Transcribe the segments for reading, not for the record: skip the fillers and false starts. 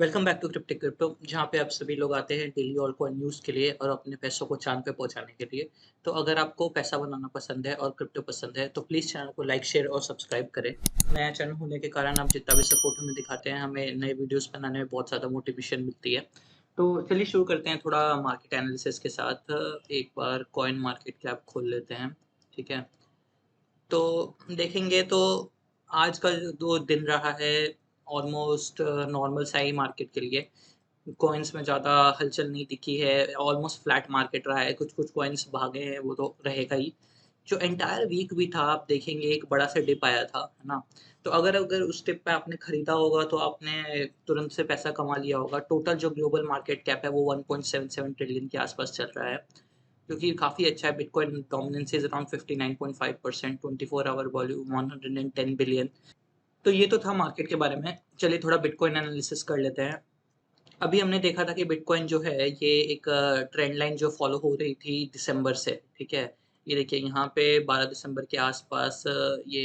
Welcome back to cryptic crypto जहाँ पे आप सभी लोग आते हैं डेली ऑल कॉइन न्यूज़ के लिए और अपने पैसों को चांद पे पहुँचाने के लिए। तो अगर आपको पैसा बनाना पसंद है और क्रिप्टो पसंद है तो प्लीज़ चैनल को लाइक शेयर और सब्सक्राइब करें। नया चैनल होने के कारण आप जितना भी सपोर्ट हमें दिखाते हैं हमें नए वीडियोस बनाने में बहुत ज़्यादा मोटिवेशन मिलती है। तो चलिए शुरू करते हैं थोड़ा मार्केट एनालिसिस के साथ। एक बार कॉइन मार्केट कैप खोल लेते हैं। ठीक है, तो देखेंगे तो आज का जो दिन रहा है ऑलमोस्ट नॉर्मल सा ही मार्केट के लिए। कॉइन्स में ज़्यादा हलचल नहीं दिखी है, ऑलमोस्ट फ्लैट मार्केट रहा है, कुछ-कुछ कॉइन्स भागे हैं, वो तो रहेगा ही। जो एंटायर वीक भी था, आप देखेंगे एक बड़ा सा डिप आया था, है ना? तो अगर अगर उस डिप पे आपने खरीदा होगा, तो आपने तुरंत से पैसा कमा लिया होगा। टोटल जो ग्लोबल मार्केट कैप है, वो 1.77 ट्रिलियन के आसपास चल रहा है, जो कि काफ़ी अच्छा है। Bitcoin dominance is around 59.5%, 24 hour volume 110 billion. तो ये तो था मार्केट के बारे में। चलिए थोड़ा बिटकॉइन एनालिसिस कर लेते हैं। अभी हमने देखा था कि बिटकॉइन जो है ये एक ट्रेंड लाइन जो फॉलो हो रही थी दिसंबर से, ठीक है? ये देखिए यहाँ पे 12 दिसंबर के आसपास ये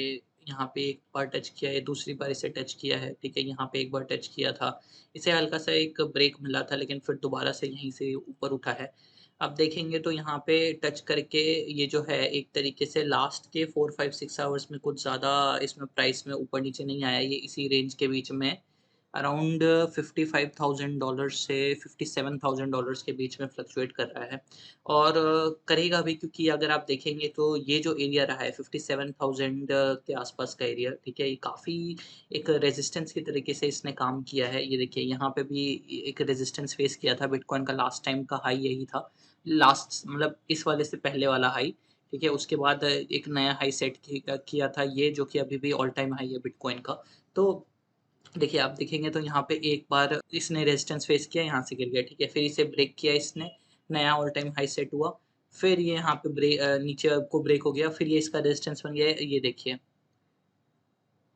यहाँ पे एक बार टच किया है, दूसरी बार इसे टच किया है, ठीक है? यहाँ पे एक बार टच किया था। इसे हल्का-सा एक ब्रेक मिला था लेकिन फिर दोबारा से यहीं से ऊपर उठा है। आप देखेंगे तो यहाँ पे टच करके ये जो है एक तरीके से लास्ट के 4, 5, 6 आवर्स में कुछ ज़्यादा इसमें प्राइस में ऊपर-नीचे नहीं आया, ये इसी रेंज के बीच में अराउंड $55,000 से $57,000 के बीच में फ्लक्चुएट कर रहा है और करेगा भी, क्योंकि अगर आप देखेंगे तो ये जो एरिया रहा है 57,000 के आसपास का एरिया, ठीक है? ये काफ़ी एक रेजिस्टेंस की तरीके से इसने काम किया है। ये देखिए यहाँ पे भी एक रेजिस्टेंस फेस किया था। बिटकॉइन का लास्ट टाइम का हाई यही था। लास्ट मतलब इस वाले से पहले वाला हाई, ठीक है? उसके बाद एक नया हाई सेट किया था ये, जो कि अभी भी ऑल टाइम हाई है बिटकॉइन का। तो देखिए, आप देखेंगे तो यहाँ पे एक बार इसने रेजिस्टेंस फेस किया, यहाँ से गिर गया, ठीक है? फिर इसे ब्रेक किया इसने, नया ऑल टाइम हाई सेट हुआ, फिर ये यहाँ पे नीचे को ब्रेक हो गया, फिर ये इसका रेजिस्टेंस बन गया, ये देखिए।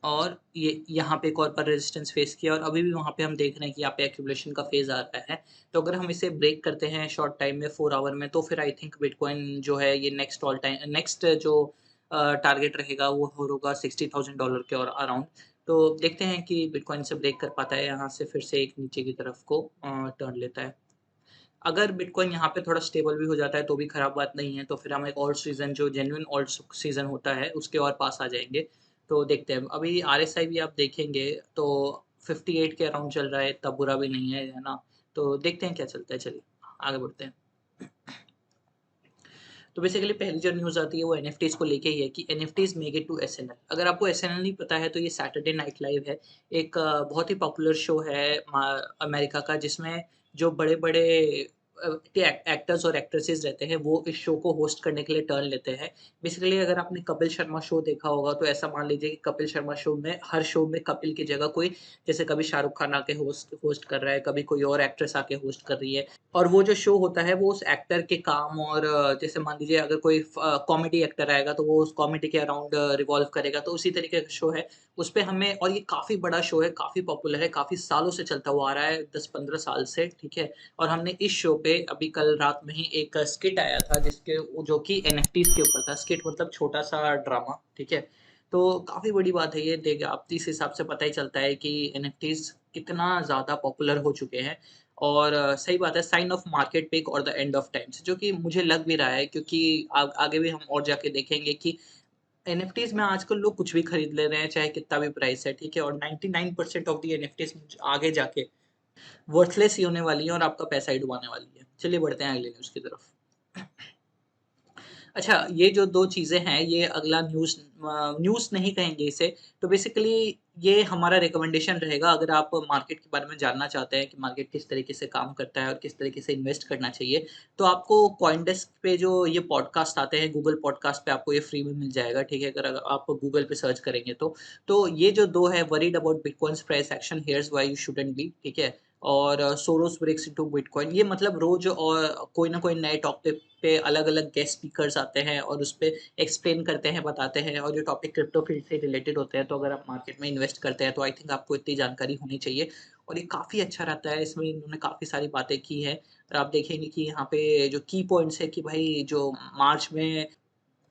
और ये यहाँ पे एक और बार रेजिस्टेंस फेस किया और अभी भी वहाँ पे हम देख रहे हैं कि यहाँ पे एक्यूमुलेशन का फेज़ आ रहा है। तो अगर हम इसे ब्रेक करते हैं शॉर्ट टाइम में 4 आवर में, तो फिर आई थिंक बिटकॉइन जो है ये नेक्स्ट जो टारगेट रहेगा वो होगा $60,000 के और अराउंड। तो देखते हैं कि बिटकॉइन से ब्रेक कर पाता है, यहाँ से फिर से एक नीचे की तरफ को टर्न लेता है। अगर बिटकॉइन यहाँ पे थोड़ा स्टेबल भी हो जाता है तो भी खराब बात नहीं है, तो फिर हम एक ऑल्ट सीज़न जो जेन्युइन ऑल्ट सीज़न होता है उसके और पास आ जाएँगे। तो देखते हैं, अभी आरएसआई भी आप देखेंगे तो 58 के अराउंड चल रहा है, इतना बुरा भी नहीं है ना? तो देखते हैं क्या चलता है, चलिए आगे बढ़ते हैं। तो बेसिकली पहली जो न्यूज़ आती है वो एनएफटीज़ को लेके ही है कि NFTs make it to SNL. अगर आपको एसएनएल नहीं पता है तो ये सैटरडे नाइट लाइव है, एक बहुत ही पॉपुलर शो है अमेरिका का, जिसमें जो बड़े-बड़े के एक्टर्स और एक्ट्रेसेस रहते हैं वो इस शो को होस्ट करने के लिए टर्न लेते हैं। बेसिकली अगर आपने कपिल शर्मा शो देखा होगा तो ऐसा मान लीजिए कि कपिल शर्मा शो में हर शो में कपिल की जगह कोई, जैसे कभी शाहरुख खान आके होस्ट होस्ट कर रहा है, कभी कोई और एक्ट्रेस आके होस्ट कर रही है। और वो जो शो होता है वो उस एक्टर के काम और जैसे मान लीजिए अगर कोई कॉमेडी एक्टर आएगा तो वो उस कॉमेडी के अराउंड रिवॉल्व करेगा, तो उसी तरीके का शो है। उसपे हमें, और ये काफ़ी बड़ा शो है, काफ़ी पॉपुलर है, काफ़ी सालों से चलता हुआ आ रहा है, 10-15 साल से, ठीक है? और हमने इस शो पे अभी कल रात में ही एक स्किट आया था जिसके जो कि एनएफटीज़ के ऊपर था। स्किट मतलब छोटा-सा ड्रामा, ठीक है? तो काफ़ी बड़ी बात है ये, देखिए आप इस हिसाब से पता ही चलता है कि एनएफटीज़ कितना ज़्यादा पॉपुलर हो चुके हैं। और सही बात है, साइन ऑफ मार्केट पिक और द एंड ऑफ टाइम्स, जो कि मुझे लग भी रहा है, क्योंकि आगे भी हम और जाके देखेंगे कि एनएफटीज़ में आजकल लोग कुछ भी खरीद ले रहे हैं, चाहे कितना भी प्राइस है, ठीक है? और 99% ऑफ द एनएफटीज़ आगे जाके वर्थलेस ही होने वाली है और आपका पैसा ही डुबाने वाली है। चलिए बढ़ते हैं अगली न्यूज़ की तरफ। अच्छा, ये जो 2 चीज़ें हैं, ये अगला न्यूज़ नहीं कहेंगे इसे, तो बेसिकली ये हमारा रिकमेंडेशन रहेगा अगर आप मार्केट के बारे में जानना चाहते हैं कि मार्केट किस तरीके से काम करता है और किस तरीके से इन्वेस्ट करना चाहिए, तो आपको कॉइनडेस्क पे जो ये पॉडकास्ट आते हैं, गूगल पॉडकास्ट पे आपको ये फ्री में मिल जाएगा, ठीक है? अगर आप गूगल पे सर्च करेंगे तो। तो ये जो 2 है, worried about bitcoin's price action, here's why you shouldn't be, ठीक है? और सोरोस ब्रेक्स इनटू बिटकॉइन, ये मतलब रोज़ और कोई ना कोई नए टॉपिक पे अलग-अलग गेस्ट स्पीकर्स आते हैं और उसपे एक्सप्लेन करते हैं, बताते हैं, और ये टॉपिक क्रिप्टो फील्ड से रिलेटेड होते हैं। तो अगर आप मार्केट में इन्वेस्ट करते हैं तो आई थिंक आपको इतनी जानकारी होनी चाहिए और ये काफ़ी अच्छा रहता है। इसमें इन्होंने काफ़ी सारी बातें की हैं और आप देखेंगे कि यहाँ पे जो की पॉइंट्स है कि भाई जो मार्च में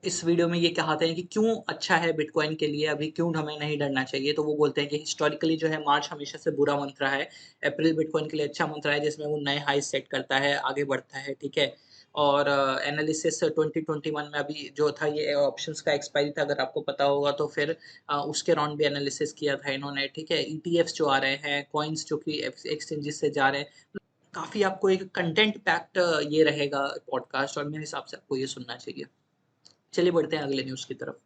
इस वीडियो में ये कहते हैं कि क्यों अच्छा है बिटकॉइन के लिए, अभी क्यों हमें नहीं डरना चाहिए। तो वो बोलते हैं कि हिस्टोरिकली जो है मार्च हमेशा से बुरा मंथ रहा है, अप्रैल बिटकॉइन के लिए अच्छा मंथ रहा है जिसमें वो नए हाई सेट करता है, आगे बढ़ता है, ठीक है। और एनालिसिस 2021 में अभी जो था ये ऑप्शंस का एक्सपायरी था, अगर आपको पता होगा तो फिर उसके राउंड भी एनालिसिस किया था इन्होंने, ठीक है। ईटीएफ्स जो आ रहे हैं, कॉइन्स जो कि एक्सचेंजेस से जा रहे हैं, काफ़ी आपको एक कंटेंट पैक्ड ये रहेगा पॉडकास्ट, और मेरे हिसाब से आपको ये सुनना चाहिए। चलिए बढ़ते हैं अगले न्यूज़ की तरफ।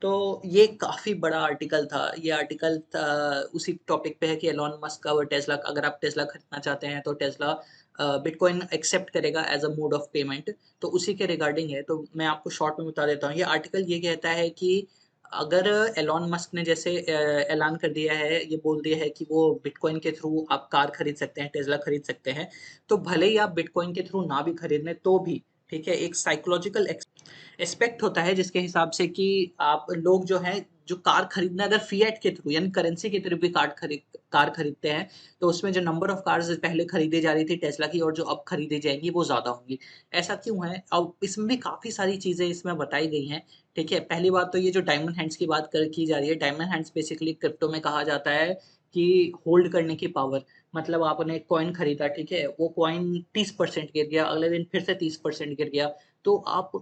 तो ये काफ़ी बड़ा आर्टिकल था। ये आर्टिकल था उसी टॉपिक पे है कि एलॉन मस्क का, वो टेस्ला, अगर आप टेस्ला खरीदना चाहते हैं तो टेस्ला बिटकॉइन एक्सेप्ट करेगा as a mode of payment. तो उसी के रिगार्डिंग है, तो मैं आपको शॉर्ट में बता देता हूँ। ये आर्टिकल ये कहता है कि अगर एलॉन मस्क ने जैसे ऐलान कर दिया है, ये बोल दिया है कि वो बिटकॉइन के थ्रू आप कार खरीद सकते हैं, टेस्ला खरीद सकते हैं, तो भले ही आप बिटकॉइन के थ्रू ना भी खरीद तो भी, ठीक है, एक साइकोलॉजिकल एस्पेक्ट होता है जिसके हिसाब से कि आप लोग जो हैं, जो कार खरीदना अगर फिएट के थ्रू यानी करेंसी के थ्रू भी कार खरीदते हैं, तो उसमें जो नंबर ऑफ कार्स पहले खरीदी जा रही थी टेस्ला की और जो अब खरीदी जाएंगी वो ज़्यादा होंगी। ऐसा क्यों है? अब इसमें भी काफ़ी सारी चीज़ें इसमें बताई गई हैं, ठीक है। पहली बात तो ये जो डायमंड हैंड्स की की जा रही है, डायमंड हैंड्स बेसिकली क्रिप्टो में कहा जाता है कि होल्ड करने की पावर। मतलब आपने एक कॉइन खरीदा, ठीक है, वो कॉइन 30% गिर गया, अगले दिन फिर से 30% गिर गया, तो आपकी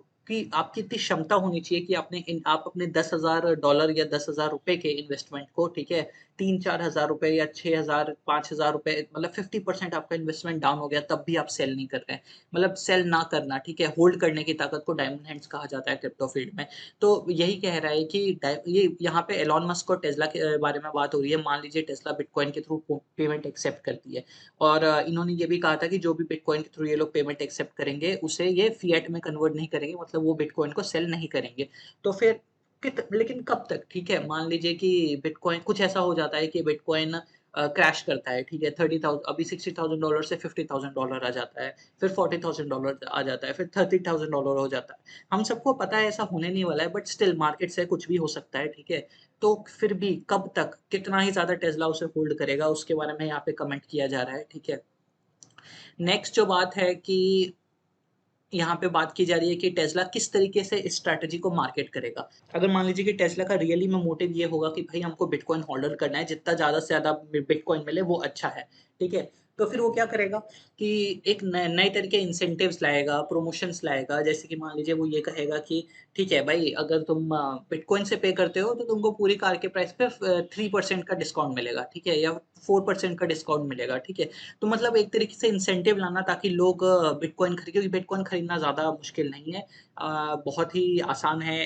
आपकी इतनी क्षमता होनी चाहिए कि आप अपने $10,000 या ₹10,000 के इन्वेस्टमेंट को, ठीक है, 3-4 हज़ार रुपए या 6,000 5,000 रुपए, मतलब 50% आपका इन्वेस्टमेंट डाउन हो गया तब भी आप सेल नहीं कर रहे हैं। मतलब सेल ना करना, ठीक है, होल्ड करने की ताकत को डायमंड हैंड्स कहा जाता है क्रिप्टो फील्ड में। तो यही कह रहा है कि ये यहाँ पे एलॉन मस्क और टेस्ला के बारे में बात हो रही है। मान लीजिए टेस्ला बिटकॉइन के थ्रू पेमेंट एक्सेप्ट करती है, और इन्होंने ये भी कहा था कि जो भी बिटकॉइन के थ्रू ये लोग पेमेंट एक्सेप्ट करेंगे, उसे ये फिएट में कन्वर्ट नहीं करेंगे, मतलब वो बिटकॉइन को सेल नहीं करेंगे। तो फिर लेकिन कब तक? ठीक है, मान लीजिए कि बिटकॉइन कुछ ऐसा हो जाता है कि बिटकॉइन क्रैश करता है, ठीक है, 30,000, अभी $60,000 से $50,000 आ जाता है, फिर $40,000 आ जाता है, फिर $30,000 हो जाता है। हम सबको पता है ऐसा होने नहीं वाला है, बट स्टिल मार्केट से कुछ भी हो सकता है, ठीक है। तो फिर भी कब तक, कितना ही ज़्यादा टेस्ला उसे होल्ड करेगा, उसके बारे में यहाँ पे कमेंट किया जा रहा है, ठीक है। नेक्स्ट जो बात है कि यहाँ पे बात की जा रही है कि टेस्ला किस तरीके से इस स्ट्रैटेजी को मार्केट करेगा। अगर मान लीजिए कि टेस्ला का रियली में मोटिव ये होगा कि भाई हमको बिटकॉइन होल्डर करना है, जितना ज़्यादा से ज़्यादा बिटकॉइन मिले वो अच्छा है, ठीक है। तो फिर वो क्या करेगा कि एक नए तरह के इंसेंटिव्स लाएगा, प्रमोशंस लाएगा। जैसे कि मान लीजिए वो ये कहेगा कि ठीक है भाई, अगर तुम बिटकॉइन से पे करते हो तो तुमको पूरी कार के प्राइस पे 3% का डिस्काउंट मिलेगा, ठीक है, या 4% का डिस्काउंट मिलेगा, ठीक है। तो मतलब एक तरीके से इंसेंटिव लाना ताकि लोग बिटकॉइन खरीदें, क्योंकि बिटकॉइन खरीदना ज़्यादा मुश्किल नहीं है। बहुत ही आसान है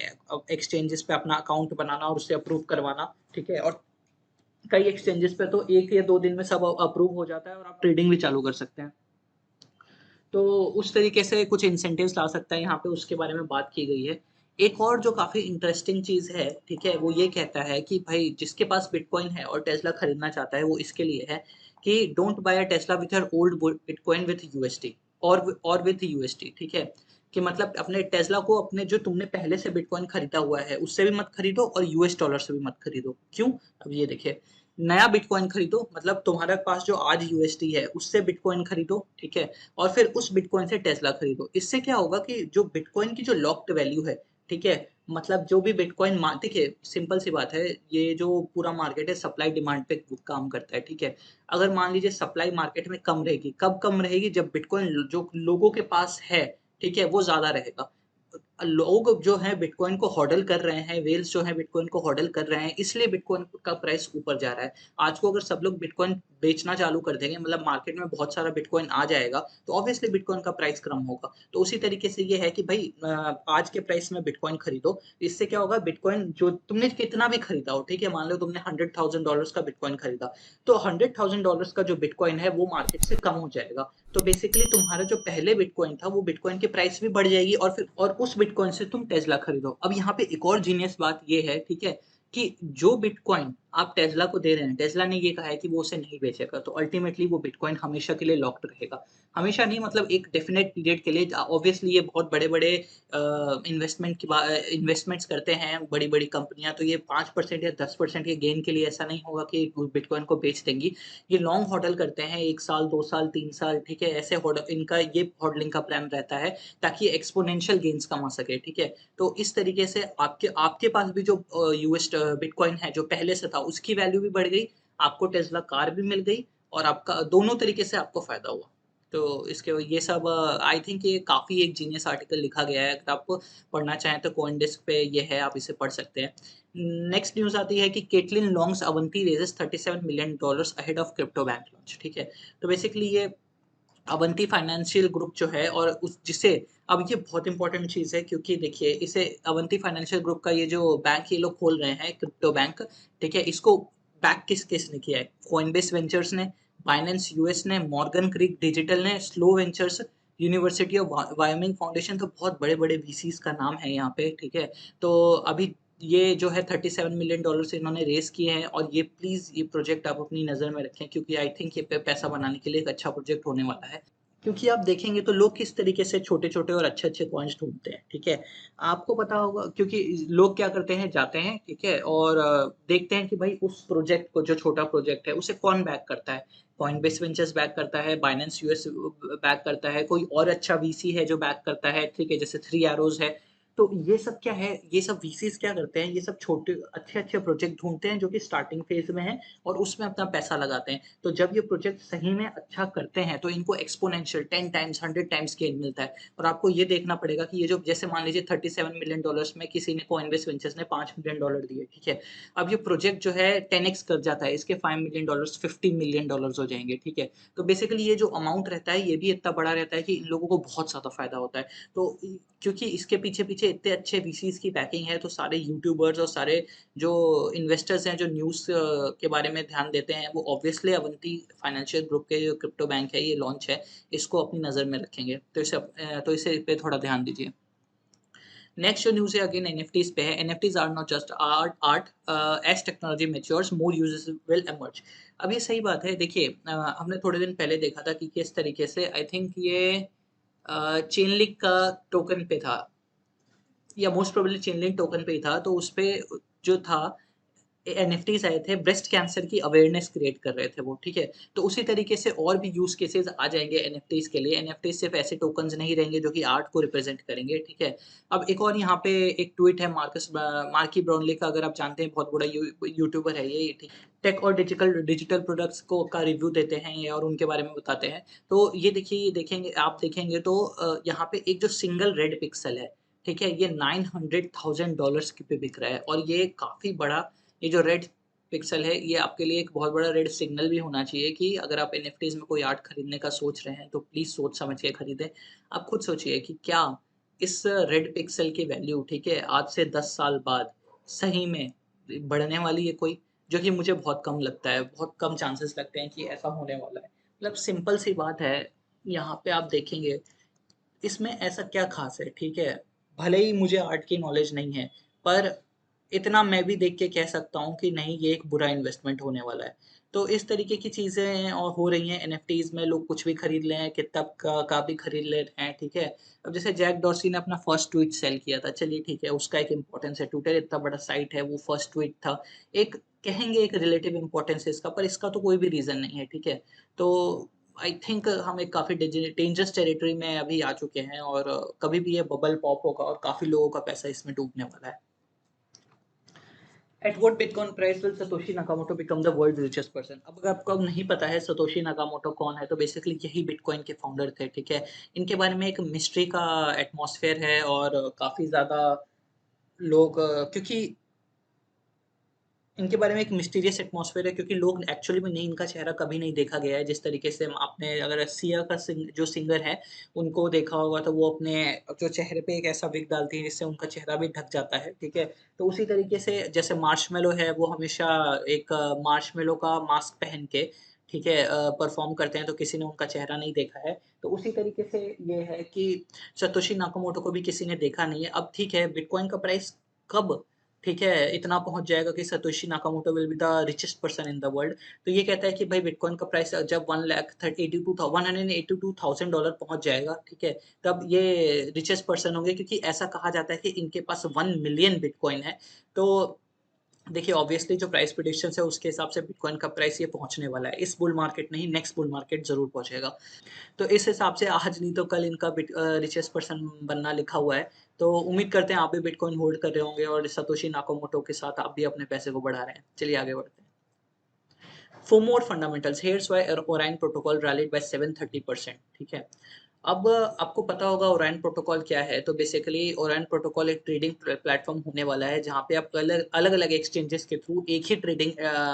एक्सचेंजेस पे अपना अकाउंट बनाना और उससे अप्रूव करवाना, ठीक है। और कई एक्सचेंजेस पे तो 1 या 2 दिन में सब अप्रूव हो जाता है और आप ट्रेडिंग भी चालू कर सकते हैं। तो उस तरीके से कुछ इंसेंटिव्स ला सकता है, यहाँ पे उसके बारे में बात की गई है। एक और जो काफ़ी इंटरेस्टिंग चीज़ है, ठीक है, वो ये कहता है कि भाई जिसके पास बिटकॉइन है और टेस्ला खरीदना चाहता है, वो इसके लिए है कि don't buy a Tesla with your old bitcoin with USD, और विथ यूएसडी, ठीक है। कि मतलब अपने टेस्ला को, अपने जो तुमने पहले से बिटकॉइन खरीदा हुआ है उससे भी मत खरीदो और यूएस डॉलर से भी मत खरीदो। क्यों? अब ये देखिए, नया बिटकॉइन खरीदो, मतलब तुम्हारे पास जो आज यूएसडी है उससे बिटकॉइन खरीदो, ठीक है, और फिर उस बिटकॉइन से टेस्ला खरीदो। इससे क्या होगा कि जो बिटकॉइन की जो लॉक्ड वैल्यू है, ठीक है, मतलब जो भी बिटकॉइन देखिए सिंपल सी बात है, ये जो पूरा मार्केट है सप्लाई डिमांड पे काम करता है, ठीक है। अगर मान लीजिए सप्लाई मार्केट में कम रहेगी, कब कम रहेगी? जब बिटकॉइन जो लोगों के पास है, ठीक है, वो ज़्यादा रहेगा। लोग जो हैं बिटकॉइन को हॉडल कर रहे हैं, व्हेल्स जो हैं बिटकॉइन को हॉडल कर रहे हैं, इसलिए बिटकॉइन का प्राइस ऊपर जा रहा है। आज को अगर सब लोग बिटकॉइन बेचना चालू कर देंगे, मतलब मार्केट में बहुत सारा बिटकॉइन आ जाएगा, तो ऑब्वियसली बिटकॉइन का प्राइस कम होगा। तो उसी तरीके से ये है कि भाई आज के प्राइस में बिटकॉइन खरीदो, इससे क्या होगा, बिटकॉइन जो तुमने कितना भी खरीदा हो, ठीक है, मान लो तुमने $100,000 का बिटकॉइन खरीदा, तो $100,000 का जो बिटकॉइन है वो मार्केट से कम हो जाएगा। तो बेसिकली तुम्हारा जो पहले बिटकॉइन था वो बिटकॉइन की प्राइस भी बढ़ जाएगी, और फिर उस बिटकॉइन से तुम टेस्ला खरीदो। अब यहाँ पे एक और जीनियस बात ये है, ठीक है, कि जो बिटकॉइन आप टेस्ला को दे रहे हैं, टेस्ला ने ये कहा है कि वो उसे नहीं बेचेगा, तो अल्टीमेटली वो बिटकॉइन हमेशा के लिए लॉक्ड रहेगा। हमेशा नहीं मतलब एक डेफ़िनेट पीरियड के लिए ऑब्वियसली ये बहुत बड़े-बड़े इन्वेस्टमेंट्स करते हैं बड़ी-बड़ी कंपनियाँ, तो ये 5% या 10% के गेन के लिए ऐसा नहीं होगा कि बिटकॉइन को बेच देंगी। ये लॉन्ग हॉडल करते हैं 1 साल, 2 साल, 3 साल, ठीक है? ऐसे इनका ये हॉडलिंग का प्लान रहता है ताकि एक्स्पोनेंशियल गेन्स कमा सके, ठीक है? तो इस तरीके से आपके आपके पास भी जो बिटकॉइन है जो पहले से था उसकी वैल्यू भी बढ़ गई, आपको टेस्ला कार भी मिल गई और आपका दोनों तरीके से आपको फ़ायदा हुआ। तो इसके ये सब आई थिंक ये काफ़ी एक जीनियस आर्टिकल लिखा गया है, अगर आप पढ़ना चाहें तो कोइनडेस्क पे ये है, आप इसे पढ़ सकते हैं। नेक्स्ट न्यूज़ आती है कि Caitlin Long's Avanti raises $37 million ahead of crypto bank launch, ठीक है? तो बेसिकली ये अवंती फाइनेंशियल ग्रुप जो है और उस जिसे अब ये बहुत इंपॉर्टेंट चीज़ है क्योंकि देखिए इसे अवंती फाइनेंशियल ग्रुप का ये जो बैंक ये लोग खोल रहे हैं क्रिप्टो बैंक, ठीक है? इसको बैक किसने किया है? कोइनबेस वेंचर्स ने, बाइनेंस यूएस ने, मॉर्गन क्रीक डिजिटल ने, slow ventures, university of Wyoming foundation, तो बहुत बड़े-बड़े वीसीज़ का नाम है यहाँ पे, ठीक है? तो अभी ये जो है $37 मिलियन इन्होंने रेज़ किए हैं और ये प्लीज़ ये प्रोजेक्ट आप अपनी नज़र में रखें क्योंकि आई थिंक ये पैसा बनाने के लिए एक अच्छा प्रोजेक्ट होने वाला है। क्योंकि आप देखेंगे तो लोग किस तरीके से छोटे-छोटे और अच्छे-अच्छे कॉइन्स ढूँढते हैं, ठीक है? आपको पता होगा क्योंकि लोग क्या करते हैं, जाते हैं, ठीक है? और देखते हैं कि भाई उस प्रोजेक्ट को जो छोटा प्रोजेक्ट है, उसे कौन बैक करता है? कॉइनबेस वेंचर्स बैक करता है, बाइनेंस यूएस बैक करता है, कोई और अच्छा वीसी है जो बैक करता है, ठीक है? जैसे थ्री एरोज़ है। तो ये सब क्या है, ये सब वीसीज़ क्या करते हैं, ये सब छोटे अच्छे-अच्छे प्रोजेक्ट ढूँढते हैं जो कि स्टार्टिंग फेज़ में हैं और उसमें अपना पैसा लगाते हैं। तो जब ये प्रोजेक्ट सही में अच्छा करते हैं, तो इनको एक्स्पोनेंशियल 10 टाइम्स, 100 टाइम्स गेन मिलता है और आपको ये देखना पड़ेगा कि ये जो जैसे मान लीजिए $37 मिलियन में किसी ने कोइनबेस वेंचर्स ने $5 मिलियन दिए, ठीक है? अब ये प्रोजेक्ट जो है 10x कर जाता है, इसके $5 मिलियन $50 मिलियन हो जाएँगे, ठीक है? तो बेसिकली ये जो अमाउंट रहता है, ये भी इतना बड़ा रहता है कि इन लोगों को बहुत ज़्यादा फ़ायदा होता है। तो क्योंकि इसके पीछे-पीछे इतने अच्छे वीसीज़ की बैकिंग है, तो सारे यूट्यूबर्स और सारे जो इन्वेस्टर्स हैं, जो न्यूज़ के बारे में ध्यान देते हैं, वो ऑब्वियसली अवंती फाइनेंशियल ग्रुप के जो क्रिप्टो बैंक है, ये लॉन्च है, इसको अपनी नज़र में रखेंगे। तो इसे पे थोड़ा ध्यान दीजिए। नेक्स्ट जो न्यूज़ है अगेन एनएफटीज़ पे है। NFTs are not just art as technology matures more users will emerge. अब ये सही बात है, देखिए हमने थोड़े दिन पहले देखा था कि किस तरीके से आई थिंक ये चेनलिंक का टोकन पे था या मोस्ट प्रोबेबली चेनलिंक टोकन पे ही था, तो उसपे जो था एनएफटीज़ आए थे, ब्रेस्ट कैंसर की अवेयरनेस क्रिएट कर रहे थे वो, ठीक है? तो उसी तरीके से और भी यूज़ केसेज़ आ जाएँगे एनएफटीज़ के लिए। एनएफटीज़ सिर्फ़ ऐसे टोकन्स नहीं रहेंगे जो कि आर्ट को रिप्रेज़ेंट करेंगे, ठीक है? अब एक और यहाँ पे एक ट्वीट है मार्की ब्राउनली का, अगर आप जानते हैं, बहुत बड़ा यूट्यूबर है ये, ठीक। टेक और डिजिटल प्रोडक्ट्स को का रिव्यू देते हैं ये और उनके बारे में बताते हैं। तो ये देखिए, ये देखेंगे आप देखेंगे तो यहाँ पे एक जो सिंगल रेड पिक्सल है, ठीक है? ये $900,000 के पे बिक रहा है और ये काफ़ी बड़ा, ये जो रेड पिक्सल है, ये आपके लिए एक बहुत बड़ा रेड सिग्नल भी होना चाहिए कि अगर आप एनएफटीज़ में कोई आर्ट खरीदने का सोच रहे हैं, तो प्लीज़ सोच समझ के खरीदें। आप खुद सोचिए कि क्या इस रेड पिक्सल की वैल्यू, ठीक है, आज से 10 साल बाद सही में बढ़ने वाली है कोई? जो कि मुझे बहुत कम लगता है, बहुत कम चांसेस लगते हैं कि ऐसा होने वाला है। मतलब सिंपल सी बात है, यहाँ पे आप देखेंगे इसमें ऐसा क्या ख़ास है, ठीक है? भले ही मुझे आर्ट की नॉलेज नहीं है, पर इतना मैं भी देख के कह सकता हूँ कि नहीं, ये एक बुरा इन्वेस्टमेंट होने वाला है। तो इस तरीके की चीज़ें और हो रही हैं एनएफटीज़ में, लोग कुछ भी खरीद ले रहे हैं, किताब का भी खरीद ले रहे हैं, ठीक है? अब जैसे जैक डॉर्सी ने अपना फर्स्ट ट्वीट सेल किया था, चलिए ठीक है, उसका एक इम्पोर्टेंस है, ट्विटर इतना बड़ा साइट है, वो फर्स्ट ट्वीट था। एक कहेंगे एक रिलेटिव इम्पोर्टेंस है इसका, पर इसका तो कोई भी रीज़न नहीं है, ठीक है? तो आई थिंक हम एक काफ़ी डेंजरस टेरिटरी में अभी आ चुके हैं और कभी भी ये बबल पॉप होगा और काफ़ी लोगों का पैसा इसमें डूबने वाला है। At what Bitcoin price will Satoshi Nakamoto become the world's richest person? अब अगर आपको अब नहीं पता है सतोशी नाकामोटो कौन है, तो बेसिकली यही बिटकॉइन के फाउंडर थे, ठीक है? इनके बारे में एक मिस्ट्री का एटमॉस्फेयर है और काफ़ी ज़्यादा लोग क्योंकि इनके बारे में एक मिस्टीरियस एटमॉस्फेयर है क्योंकि लोग एक्चुअली में नहीं, इनका चेहरा कभी नहीं देखा गया है। जिस तरीके से आपने अगर सिया का जो सिंगर है, उनको देखा होगा तो वो अपने जो चेहरे पे एक ऐसा विग डालती हैं जिससे उनका चेहरा भी ढक जाता है, ठीक है? तो उसी तरीके से जैसे मार्शमैलो है, वो हमेशा एक मार्शमैलो का मास्क पहन के, ठीक है, परफ़ॉर्म करते हैं, तो किसी ने उनका चेहरा नहीं देखा है। तो उसी तरीके से ये है कि सतोशी नाकामोटो को भी किसी ने देखा नहीं है। अब ठीक है, बिटकॉइन का प्राइस कब ठीक है, इतना पहुँच जाएगा कि Satoshi Nakamoto will be the richest person in the world. तो ये कहता है कि भाई बिटकॉइन का प्राइस जब 182,000 $182,000 पहुँच जाएगा, ठीक है? तब ये रिचेस्ट पर्सन होंगे, क्योंकि ऐसा कहा जाता है कि इनके पास 1 मिलियन बिटकॉइन है। तो देखिए ऑब्वियसली जो प्राइस प्रेडिक्शंस है उसके हिसाब से बिटकॉइन का प्राइस ये पहुँचने वाला है। इस बुल मार्केट नहीं, नेक्स्ट बुल मार्केट ज़रूर पहुँचेगा। तो इस हिसाब से आज नहीं तो कल इनका रिचेस्ट पर्सन बनना लिखा हुआ है। तो उम्मीद करते हैं आप भी बिटकॉइन होल्ड कर रहे होंगे और सतोशी नाकामोटो के साथ आप भी अपने पैसे को बढ़ा रहे हैं। चलिए आगे बढ़ते हैं। For more fundamentals, here's why Orion protocol rallied by 730%, ठीक है। अब आपको पता होगा ओराइन प्रोटोकॉल क्या है। तो बेसिकली ओराइन प्रोटोकॉल एक ट्रेडिंग प्लेटफॉर्म होने वाला है जहाँ पे आप अलग अलग एक्सचेंजेस के थ्रू एक ही ट्रेडिंग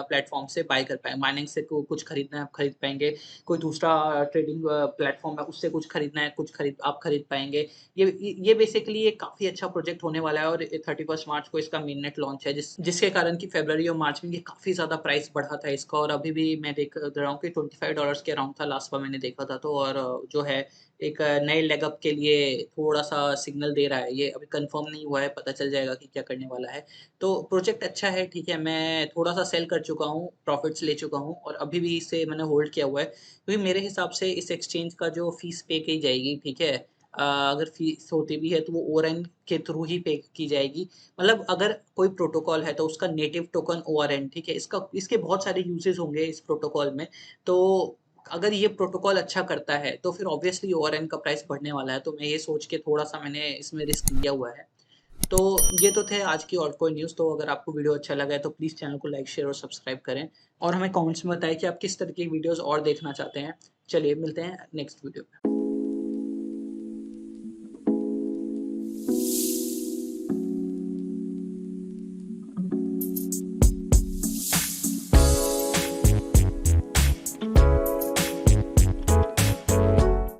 प्लेटफॉर्म से बाय कर पाए। माइनिंग से कुछ खरीदना है आप खरीद पाएंगे, कोई दूसरा ट्रेडिंग प्लेटफॉर्म है उससे कुछ खरीदना है कुछ खरीद पाएंगे। ये बेसिकली एक काफ़ी अच्छा प्रोजेक्ट होने वाला है और 31 मार्च को इसका मेननेट लॉन्च है, जिसके कारण कि फरवरी और मार्च में ये काफ़ी ज़्यादा प्राइस बढ़ा था इसका। और अभी भी मैं देख रहा हूँ कि $25 के अराउंड था लास्ट बार मैंने देखा था। तो और जो है एक नए लेग अप के लिए थोड़ा-सा सिग्नल दे रहा है। ये अभी कंफर्म नहीं हुआ है, पता चल जाएगा कि क्या करने वाला है। तो प्रोजेक्ट अच्छा है, ठीक है। मैं थोड़ा-सा सेल कर चुका हूँ, प्रॉफिट्स ले चुका हूँ और अभी भी इसे मैंने होल्ड किया हुआ है। क्योंकि मेरे हिसाब से इस एक्सचेंज का जो फीस पे की जाएगी, ठीक है। अगर फीस होती भी है तो वो ओआरएन के थ्रू ही पे की जाएगी। मतलब अगर कोई प्रोटोकॉल है तो उसका नेटिव टोकन ओआरएन, ठीक है। इसके बहुत सारे यूजेस होंगे इस प्रोटोकॉल में। तो अगर ये प्रोटोकॉल अच्छा करता है तो फिर ऑब्वियसली ओआरएन का प्राइस बढ़ने वाला है। तो मैं ये सोच के थोड़ा-सा मैंने इसमें रिस्क लिया हुआ है। तो ये तो थे आज की ऑल्टकॉइन न्यूज़। तो अगर आपको वीडियो अच्छा लगा है तो प्लीज़ चैनल को लाइक, शेयर और सब्सक्राइब करें और हमें कमेंट्स में बताएँ कि आप किस तरह की वीडियोज़ और देखना चाहते हैं। चलिए मिलते हैं नेक्स्ट वीडियो में।